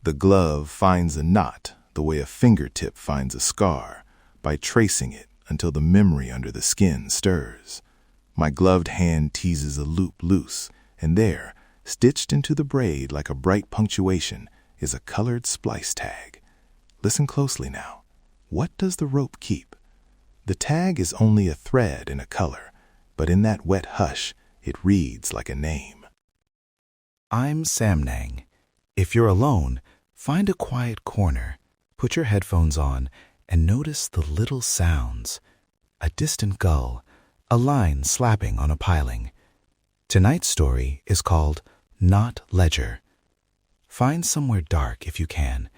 The glove finds a knot the way a fingertip finds a scar, by tracing it until the memory under the skin stirs. My gloved hand teases a loop loose, and there, stitched into the braid like a bright punctuation, is a colored splice tag. Listen closely now. What does the rope keep? The tag is only a thread in a color, but in that wet hush, it reads like a name. I'm Samnang. If you're alone, find a quiet corner, put your headphones on, and notice the little sounds. A distant gull, a line slapping on a piling. Tonight's story is called Not Ledger. Find somewhere dark if you can.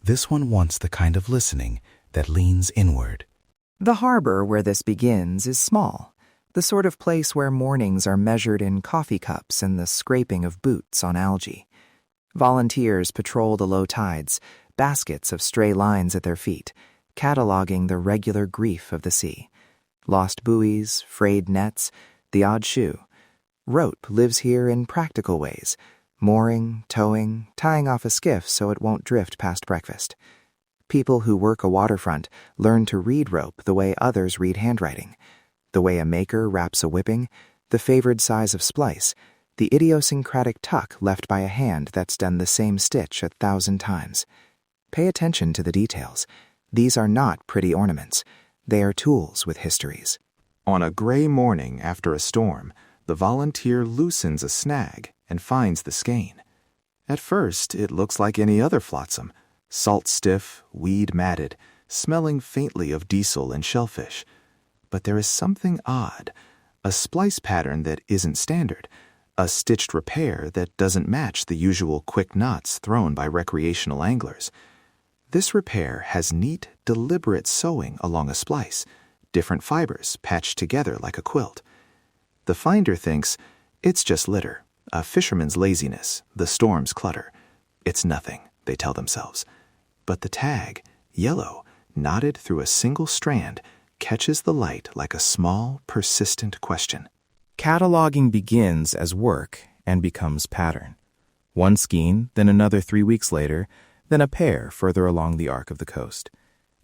This one wants the kind of listening that leans inward. The harbor where this begins is small, the sort of place where mornings are measured in coffee cups and the scraping of boots on algae. Volunteers patrol the low tides, baskets of stray lines at their feet, cataloguing the regular grief of the sea. Lost buoys, frayed nets, the odd shoe. Rope lives here in practical ways, mooring, towing, tying off a skiff so it won't drift past breakfast. People who work a waterfront learn to read rope the way others read handwriting, the way a maker wraps a whipping, the favored size of splice, the idiosyncratic tuck left by a hand that's done the same stitch 1,000 times. Pay attention to the details. These are not pretty ornaments. They are tools with histories. On a gray morning after a storm, the volunteer loosens a snag and finds the skein. At first, it looks like any other flotsam, salt-stiff, weed-matted, smelling faintly of diesel and shellfish. But there is something odd, a splice pattern that isn't standard, a stitched repair that doesn't match the usual quick knots thrown by recreational anglers. This repair has neat, deliberate sewing along a splice, different fibers patched together like a quilt. The finder thinks, it's just litter, a fisherman's laziness, the storm's clutter. It's nothing, they tell themselves. But the tag, yellow, knotted through a single strand, catches the light like a small, persistent question. Cataloging begins as work and becomes pattern. One skein, then another 3 weeks later, then a pair further along the arc of the coast.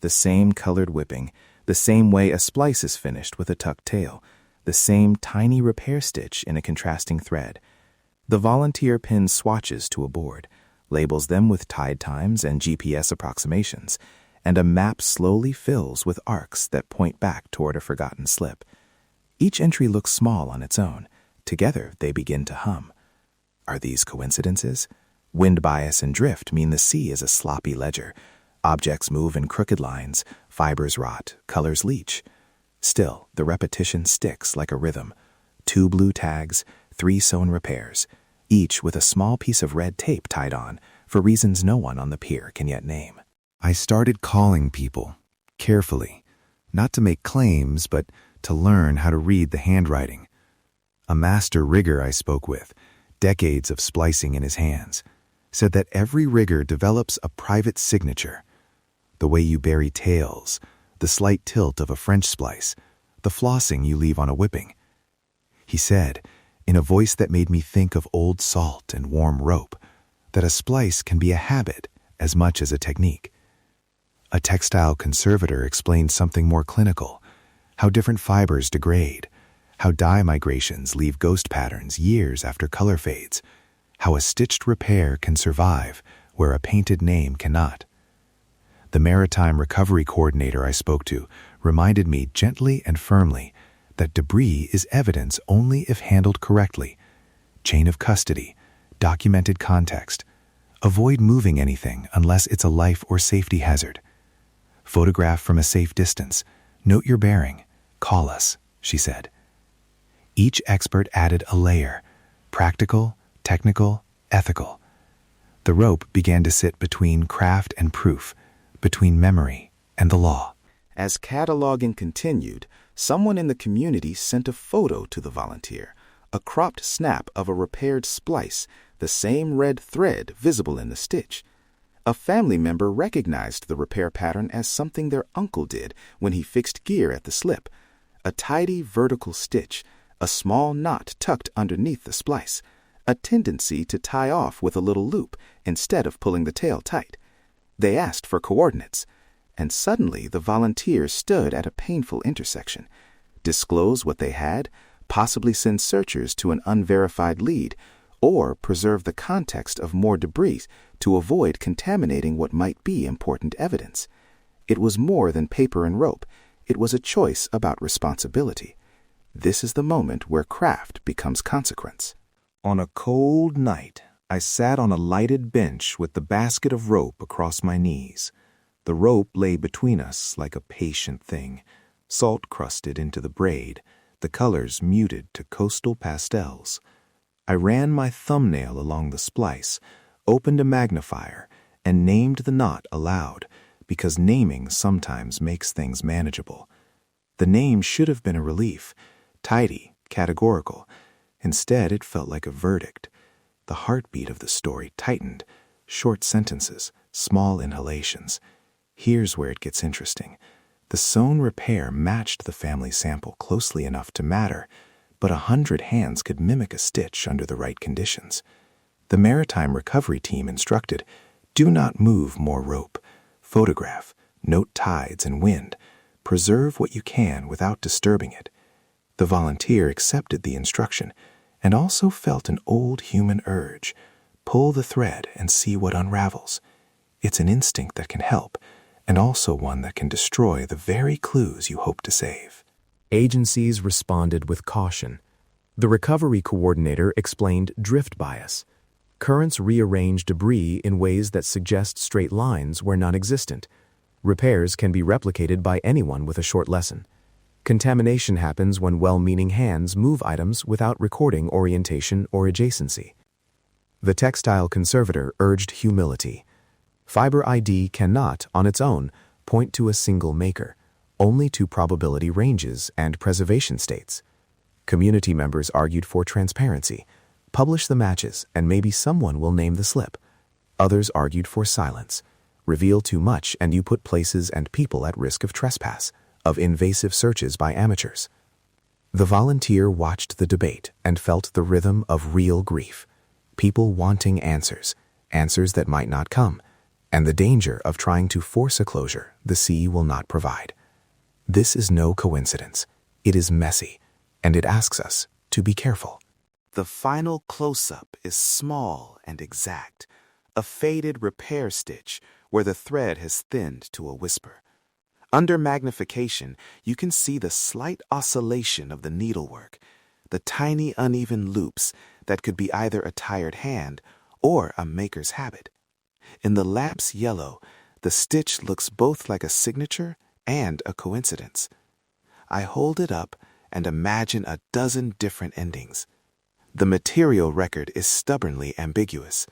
The same colored whipping, the same way a splice is finished with a tucked tail, the same tiny repair stitch in a contrasting thread. The volunteer pins swatches to a board, labels them with tide times and GPS approximations, and a map slowly fills with arcs that point back toward a forgotten slip. Each entry looks small on its own. Together, they begin to hum. Are these coincidences? Wind bias and drift mean the sea is a sloppy ledger. Objects move in crooked lines, fibers rot, colors leach. Still, the repetition sticks like a rhythm. 2 blue tags, 3 sewn repairs, each with a small piece of red tape tied on, for reasons no one on the pier can yet name. I started calling people, carefully, not to make claims, but to learn how to read the handwriting. A master rigger I spoke with, decades of splicing in his hands, said that every rigger develops a private signature. The way you bury tails, the slight tilt of a French splice, the flossing you leave on a whipping. He said, in a voice that made me think of old salt and warm rope, that a splice can be a habit as much as a technique. A textile conservator explained something more clinical, how different fibers degrade, how dye migrations leave ghost patterns years after color fades, how a stitched repair can survive where a painted name cannot. The maritime-recovery coordinator I spoke to reminded me gently and firmly that debris is evidence only if handled correctly. Chain of custody, documented context. Avoid moving anything unless it's a life or safety hazard. Photograph from a safe distance. Note your bearing. Call us, she said. Each expert added a layer, practical, technical, ethical. The rope began to sit between craft and proof, between memory and the law. As cataloging continued, someone in the community sent a photo to the volunteer, a cropped snap of a repaired splice, the same red thread visible in the stitch. A family member recognized the repair pattern as something their uncle did when he fixed gear at the slip. A tidy vertical stitch, a small knot tucked underneath the splice, a tendency to tie off with a little loop instead of pulling the tail tight. They asked for coordinates, and suddenly the volunteers stood at a painful intersection. Disclose what they had, possibly send searchers to an unverified lead, or preserve the context of more debris to avoid contaminating what might be important evidence. It was more than paper and rope. It was a choice about responsibility. This is the moment where craft becomes consequence. On a cold night, I sat on a lighted bench with the basket of rope across my knees. The rope lay between us like a patient thing, salt-crusted into the braid, the colors muted to coastal pastels. I ran my thumbnail along the splice, opened a magnifier, and named the knot aloud, because naming sometimes makes things manageable. The name should have been a relief, tidy, categorical. Instead, it felt like a verdict. The heartbeat of the story tightened, short sentences, small inhalations. Here's where it gets interesting. The sewn repair matched the family sample closely enough to matter, but 100 hands could mimic a stitch under the right conditions. The maritime-recovery team instructed, do not move more rope. Photograph, note tides and wind. Preserve what you can without disturbing it. The volunteer accepted the instruction and also felt an old human urge. Pull the thread and see what unravels. It's an instinct that can help, and also one that can destroy the very clues you hope to save. Agencies responded with caution. The recovery coordinator explained drift bias. Currents rearrange debris in ways that suggest straight lines where none existent. Repairs can be replicated by anyone with a short lesson. Contamination happens when well-meaning hands move items without recording orientation or adjacency. The textile conservator urged humility. Fiber ID cannot, on its own, point to a single maker, only to probability ranges and preservation states. Community members argued for transparency. Publish the matches, and maybe someone will name the slip. Others argued for silence. Reveal too much, and you put places and people at risk of trespass, of invasive searches by amateurs. The volunteer watched the debate and felt the rhythm of real grief. People wanting answers, answers that might not come, and the danger of trying to force a closure the sea will not provide. This is no coincidence. It is messy, and it asks us to be careful. The final close-up is small and exact, a faded repair stitch where the thread has thinned to a whisper. Under magnification, you can see the slight oscillation of the needlework, the tiny uneven loops that could be either a tired hand or a maker's habit. In the lapse yellow, the stitch looks both like a signature and a coincidence. I hold it up and imagine a dozen different endings. The material record is stubbornly ambiguous.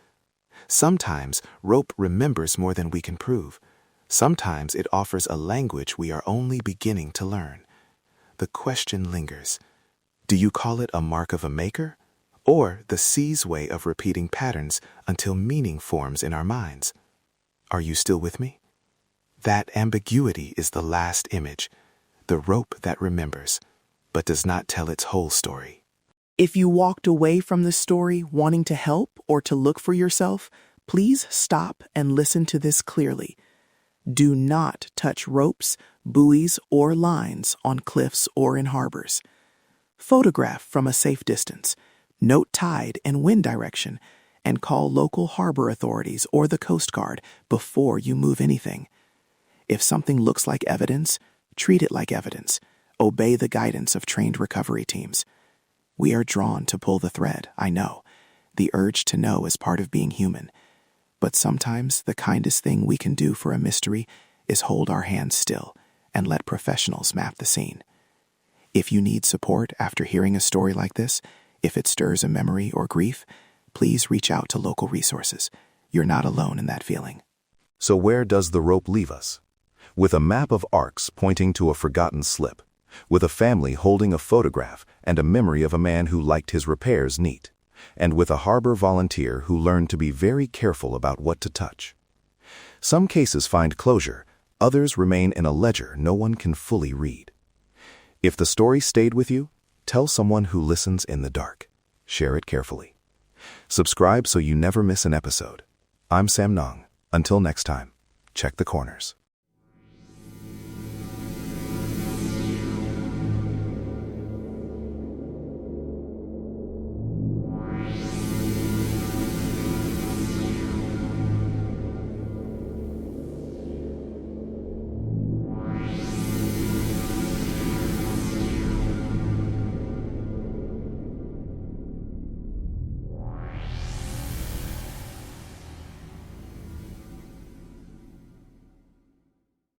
Sometimes rope remembers more than we can prove. Sometimes it offers a language we are only beginning to learn. The question lingers. Do you call it a mark of a maker? Or the sea's way of repeating patterns until meaning forms in our minds? Are you still with me? That ambiguity is the last image, the rope that remembers, but does not tell its whole story. If you walked away from this story wanting to help or to look for yourself, please stop and listen to this clearly. Do not touch ropes, buoys, or lines on cliffs or in harbors. Photograph from a safe distance, note tide and wind direction, and call local harbor authorities or the Coast Guard before you move anything. If something looks like evidence, treat it like evidence. Obey the guidance of trained recovery teams. We are drawn to pull the thread, I know. The urge to know is part of being human. But sometimes the kindest thing we can do for a mystery is hold our hands still and let professionals map the scene. If you need support after hearing a story like this, if it stirs a memory or grief, please reach out to local resources. You're not alone in that feeling. So where does the rope leave us? With a map of arcs pointing to a forgotten slip, with a family holding a photograph and a memory of a man who liked his repairs neat, and with a harbor volunteer who learned to be very careful about what to touch. Some cases find closure, others remain in a ledger no one can fully read. If the story stayed with you, tell someone who listens in the dark. Share it carefully. Subscribe so you never miss an episode. I'm Sam Nong. Until next time, check the corners.